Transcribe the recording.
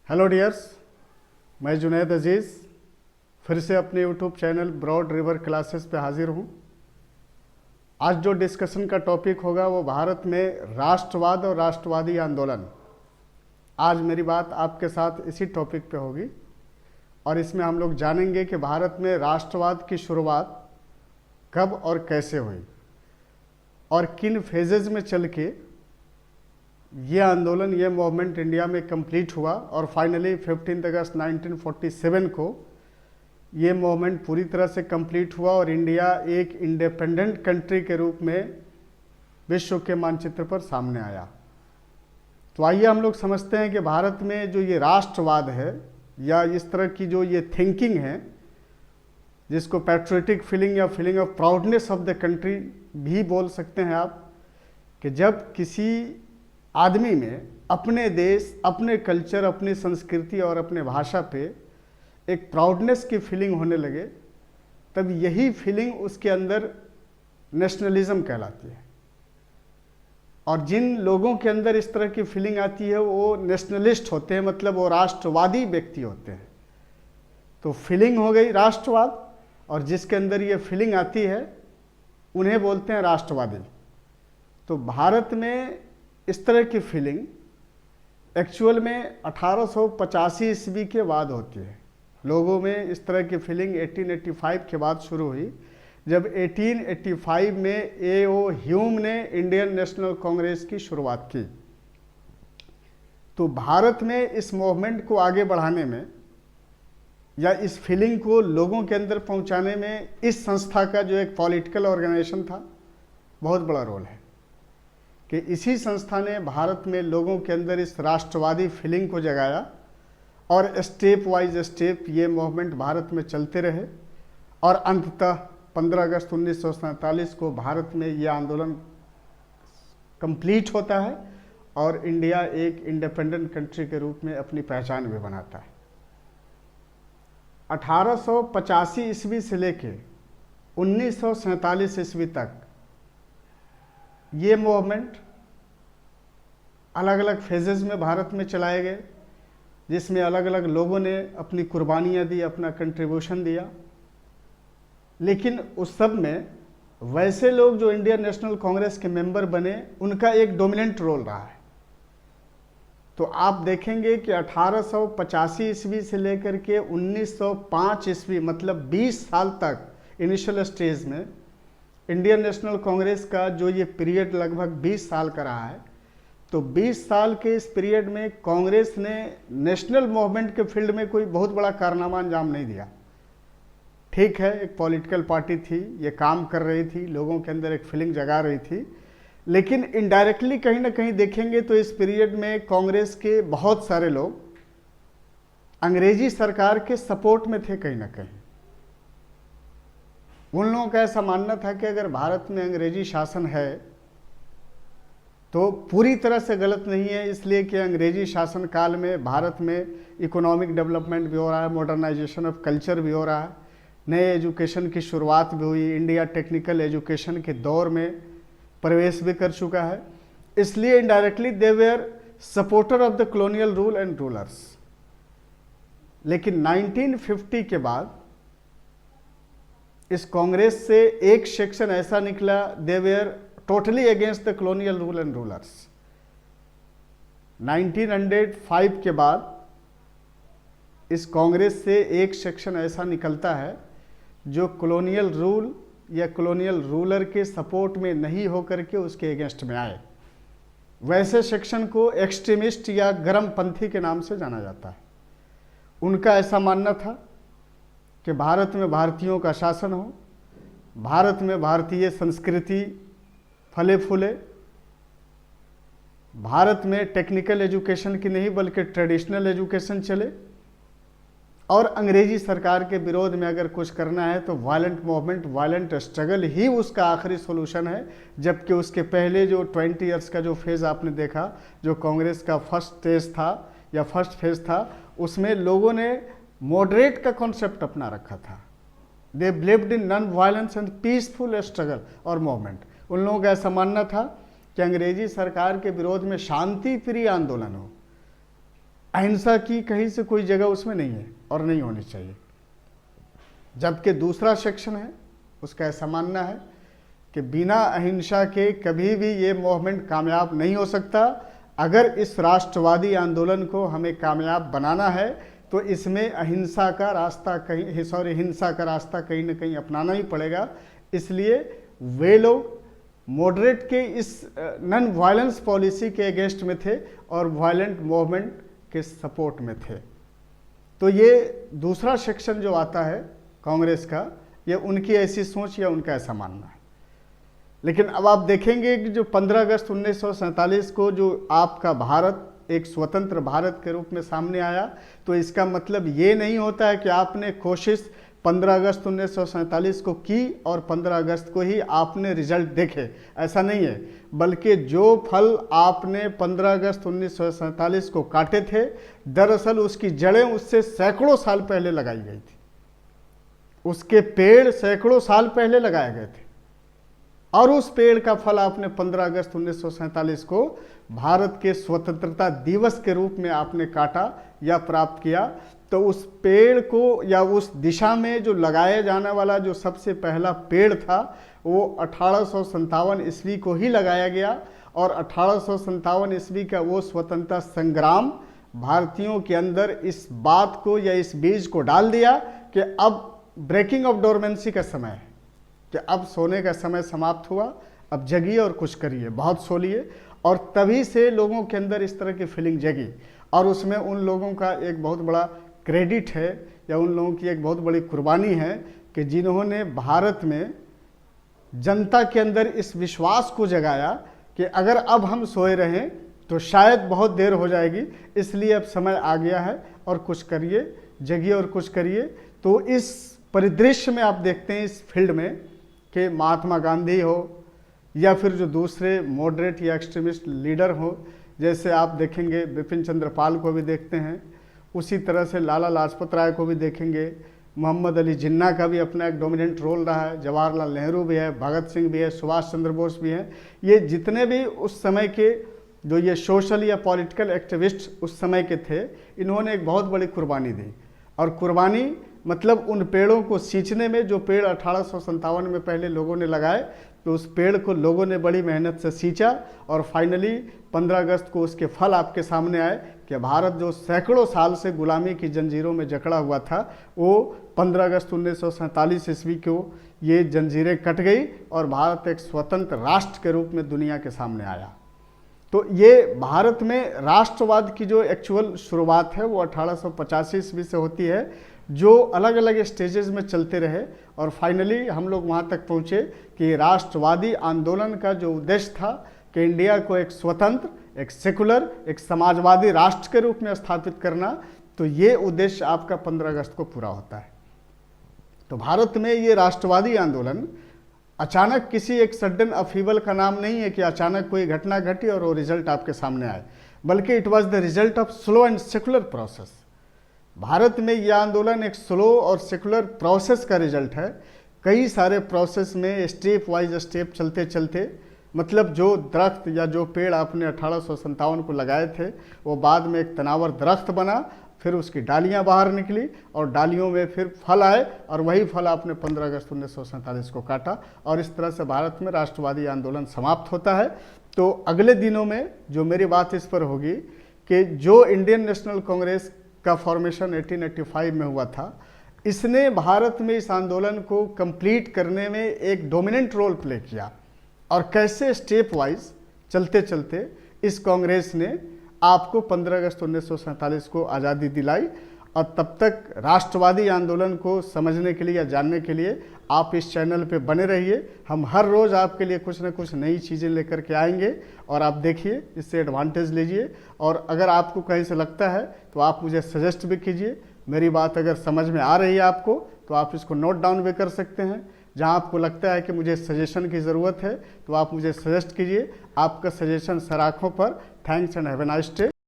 Hello dears, मैं जुनैद अजीज़ फिर से अपने YouTube channel Broad River Classes पे हाजिर हूँ। आज जो डिस्कशन का टॉपिक होगा वो भारत में राष्ट्रवाद और राष्ट्रवादी आंदोलन। आज मेरी बात आपके साथ इसी टॉपिक पे होगी और इसमें हम लोग जानेंगे कि भारत में राष्ट्रवाद की शुरुआत कब और कैसे हुई और किन फेजेज में चल के ये आंदोलन, ये मूवमेंट इंडिया में कंप्लीट हुआ और फाइनली 15 अगस्त 1947 को ये मूवमेंट पूरी तरह से कंप्लीट हुआ और इंडिया एक इंडिपेंडेंट कंट्री के रूप में विश्व के मानचित्र पर सामने आया। तो आइए हम लोग समझते हैं कि भारत में जो ये राष्ट्रवाद है या इस तरह की जो ये थिंकिंग है, जिसको पैट्रियोटिक फीलिंग या feeling of proudness of the country भी बोल सकते हैं आप, कि जब किसी आदमी में अपने देश, अपने कल्चर, अपनी संस्कृति और अपने भाषा पे एक प्राउडनेस की फीलिंग होने लगे, तब यही फीलिंग उसके अंदर नेशनलिज्म कहलाती है। और जिन लोगों के अंदर इस तरह की फीलिंग आती है वो नेशनलिस्ट होते हैं, मतलब वो राष्ट्रवादी व्यक्ति होते हैं। तो फीलिंग हो गई राष्ट्रवाद, और जिसके अंदर ये फीलिंग आती है उन्हें बोलते हैं राष्ट्रवादी। तो भारत में इस तरह की फीलिंग एक्चुअल में 1885 ईस्वी के बाद होती है। लोगों में इस तरह की फीलिंग 1885 के बाद शुरू हुई, जब 1885 में A.O. ह्यूम ने इंडियन नेशनल कांग्रेस की शुरुआत की। तो भारत में इस मूवमेंट को आगे बढ़ाने में या इस फीलिंग को लोगों के अंदर पहुंचाने में इस संस्था का, जो एक पॉलिटिकल ऑर्गेनाइजेशन था, बहुत बड़ा रोल है। कि इसी संस्था ने भारत में लोगों के अंदर इस राष्ट्रवादी फीलिंग को जगाया और स्टेप वाइज स्टेप ये मूवमेंट भारत में चलते रहे और अंततः 15 अगस्त 1947 को भारत में ये आंदोलन कंप्लीट होता है और इंडिया एक इंडिपेंडेंट कंट्री के रूप में अपनी पहचान भी बनाता है। 1885 ईस्वी से लेके 1947 ईस्वी तक ये मूवमेंट अलग अलग फेजेस में भारत में चलाए गए, जिसमें अलग अलग लोगों ने अपनी कुर्बानियाँ दी, अपना कंट्रीब्यूशन दिया। लेकिन उस सब में वैसे लोग जो इंडियन नेशनल कांग्रेस के मेंबर बने, उनका एक डोमिनेंट रोल रहा है। तो आप देखेंगे कि 1885 ईस्वी से लेकर के 1905 ईस्वी, मतलब 20 साल तक इनिशियल स्टेज में इंडियन नेशनल कांग्रेस का जो ये पीरियड लगभग 20 साल का रहा है, तो 20 साल के इस पीरियड में कांग्रेस ने नेशनल मूवमेंट के फील्ड में कोई बहुत बड़ा कारनामा अंजाम नहीं दिया। ठीक है, एक पॉलिटिकल पार्टी थी, ये काम कर रही थी, लोगों के अंदर एक फीलिंग जगा रही थी, लेकिन इनडायरेक्टली कहीं ना कहीं देखेंगे तो इस पीरियड में कांग्रेस के बहुत सारे लोग अंग्रेजी सरकार के सपोर्ट में थे। कहीं ना कहीं उन लोगों का ऐसा मानना था कि अगर भारत में अंग्रेजी शासन है तो पूरी तरह से गलत नहीं है, इसलिए कि अंग्रेजी शासन काल में भारत में इकोनॉमिक डेवलपमेंट भी हो रहा है, मॉडर्नाइजेशन ऑफ कल्चर भी हो रहा है, नए एजुकेशन की शुरुआत भी हुई, इंडिया टेक्निकल एजुकेशन के दौर में प्रवेश भी कर चुका है। इसलिए indirectly they were supporter of the colonial rule and rulers. लेकिन 1950 के बाद इस कांग्रेस से एक सेक्शन ऐसा निकला, they were totally against the colonial rule and rulers. 1905 के बाद इस कांग्रेस से एक सेक्शन ऐसा निकलता है जो कॉलोनियल रूल या कॉलोनियल रूलर के सपोर्ट में नहीं होकर के उसके अगेंस्ट में आए। वैसे सेक्शन को एक्सट्रीमिस्ट या गर्मपंथी के नाम से जाना जाता है। उनका ऐसा मानना था कि भारत में भारतीयों का शासन हो, भारत में भारतीय संस्कृति फले फूले, भारत में टेक्निकल एजुकेशन की नहीं बल्कि ट्रेडिशनल एजुकेशन चले, और अंग्रेजी सरकार के विरोध में अगर कुछ करना है तो वायलेंट मूवमेंट, वायलेंट स्ट्रगल ही उसका आखिरी सॉल्यूशन है। जबकि उसके पहले जो 20 ईयर्स का जो फेज़ आपने देखा, जो कांग्रेस का फर्स्ट स्टेज था या फर्स्ट फेज था, उसमें लोगों ने मॉडरेट का कॉन्सेप्ट अपना रखा था। They believed in non violence and peaceful struggle और मूवमेंट। उन लोगों का ऐसा मानना था कि अंग्रेजी सरकार के विरोध में शांति प्रिय आंदोलन हो, अहिंसा की कहीं से कोई जगह उसमें नहीं है और नहीं होनी चाहिए। जबकि दूसरा सेक्शन है उसका ऐसा मानना है कि बिना अहिंसा के कभी भी ये मूवमेंट कामयाब नहीं हो सकता। अगर इस राष्ट्रवादी आंदोलन को हमें कामयाब बनाना है तो इसमें अहिंसा का रास्ता हिंसा का रास्ता कहीं ना कहीं अपनाना ही पड़ेगा। इसलिए वे लोग मॉडरेट के इस नॉन वायलेंस पॉलिसी के अगेंस्ट में थे और वायलेंट मूवमेंट के सपोर्ट में थे। तो ये दूसरा सेक्शन जो आता है कांग्रेस का, ये उनकी ऐसी सोच या उनका ऐसा मानना है। लेकिन अब आप देखेंगे कि जो 15 अगस्त 1947 को जो आपका भारत एक स्वतंत्र भारत के रूप में सामने आया, तो इसका मतलब ये नहीं होता है कि आपने कोशिश 15 अगस्त 1947 को की और 15 अगस्त को ही आपने रिजल्ट देखे, ऐसा नहीं है। बल्कि जो फल आपने 15 अगस्त 1947 को काटे थे, दरअसल उसकी जड़ें उससे सैकड़ों साल पहले लगाई गई थी। उसके पेड़ सैकड़ों साल पहले लगाए गए थे और उस पेड़ का फल आपने 15 अगस्त 1947 को भारत के स्वतंत्रता दिवस के रूप में आपने काटा या प्राप्त किया। तो उस पेड़ को या उस दिशा में जो लगाया जाने वाला जो सबसे पहला पेड़ था वो 1857 ईस्वी को ही लगाया गया और 1857 ईस्वी का वो स्वतंत्रता संग्राम भारतीयों के अंदर इस बात को या इस बीज को डाल दिया कि अब ब्रेकिंग ऑफ डोरमेंसी का समय है, कि अब सोने का समय समाप्त हुआ, अब जगिए और कुछ करिए, बहुत सो लिए। और तभी से लोगों के अंदर इस तरह की फीलिंग जगी और उसमें उन लोगों का एक बहुत बड़ा क्रेडिट है या उन लोगों की एक बहुत बड़ी कुर्बानी है कि जिन्होंने भारत में जनता के अंदर इस विश्वास को जगाया कि अगर अब हम सोए रहें तो शायद बहुत देर हो जाएगी, इसलिए अब समय आ गया है और कुछ करिए, जगिए और कुछ करिए। तो इस परिदृश्य में आप देखते हैं इस फील्ड में कि महात्मा गांधी हो या फिर जो दूसरे मॉडरेट या एक्सट्रीमिस्ट लीडर हो, जैसे आप देखेंगे बिपिन चंद्र पाल को भी देखते हैं, उसी तरह से लाला लाजपत राय को भी देखेंगे, मोहम्मद अली जिन्ना का भी अपना एक डोमिनेंट रोल रहा है, जवाहरलाल नेहरू भी है, भगत सिंह भी है, सुभाष चंद्र बोस भी हैं। ये जितने भी उस समय के जो ये सोशल या पॉलिटिकल एक्टिविस्ट उस समय के थे, इन्होंने एक बहुत बड़ी कुर्बानी दी। और कुर्बानी मतलब उन पेड़ों को सींचने में, जो पेड़ 1857 में पहले लोगों ने लगाए, तो उस पेड़ को लोगों ने बड़ी मेहनत से सींचा और फाइनली 15 अगस्त को उसके फल आपके सामने आए कि भारत जो सैकड़ों साल से गुलामी की जंजीरों में जकड़ा हुआ था, वो 15 अगस्त 1947 ईस्वी को ये जंजीरें कट गई और भारत एक स्वतंत्र राष्ट्र के रूप में दुनिया के सामने आया। तो ये भारत में राष्ट्रवाद की जो एक्चुअल शुरुआत है वो 1885 ईस्वी से होती है, जो अलग अलग स्टेजेस में चलते रहे और फाइनली हम लोग वहाँ तक पहुँचे कि राष्ट्रवादी आंदोलन का जो उद्देश्य था कि इंडिया को एक स्वतंत्र, एक सेकुलर, एक समाजवादी राष्ट्र के रूप में स्थापित करना, तो ये उद्देश्य आपका 15 अगस्त को पूरा होता है। तो भारत में ये राष्ट्रवादी आंदोलन अचानक किसी एक सडन अपहीवल का नाम नहीं है कि अचानक कोई घटना घटी और वो रिजल्ट आपके सामने आए, बल्कि it was the result of slow and secular process. Bharat में यह आंदोलन एक स्लो और सेकुलर प्रोसेस का रिजल्ट है। कई सारे प्रोसेस में स्टेप वाइज स्टेप चलते चलते, मतलब जो दरख्त या जो पेड़ आपने 1857 को लगाए थे वो बाद में एक तनावर दरख्त बना, फिर उसकी डालियां बाहर निकली और डालियों में फिर फल आए और वही फल आपने 15 अगस्त 1947 को काटा और इस तरह से भारत में राष्ट्रवादी आंदोलन समाप्त होता है। तो अगले दिनों में जो मेरी बात इस पर होगी कि जो इंडियन नेशनल कांग्रेस का फॉर्मेशन 1885 में हुआ था, इसने भारत में इस आंदोलन को कंप्लीट करने में एक डोमिनेंट रोल प्ले किया और कैसे स्टेप वाइज चलते चलते इस कांग्रेस ने आपको 15 अगस्त 1947 को आज़ादी दिलाई। और तब तक राष्ट्रवादी आंदोलन को समझने के लिए या जानने के लिए आप इस चैनल पे बने रहिए। हम हर रोज़ आपके लिए कुछ ना कुछ नई चीज़ें लेकर के आएंगे और आप देखिए, इससे एडवांटेज लीजिए। और अगर आपको कहीं से लगता है तो आप मुझे सजेस्ट भी कीजिए। मेरी बात अगर समझ में आ रही है आपको तो आप इसको नोट डाउन भी कर सकते हैं। जहां आपको लगता है कि मुझे सजेशन की ज़रूरत है तो आप मुझे सजेस्ट कीजिए। आपका सजेशन सर आँखों पर। Thanks and have a nice day.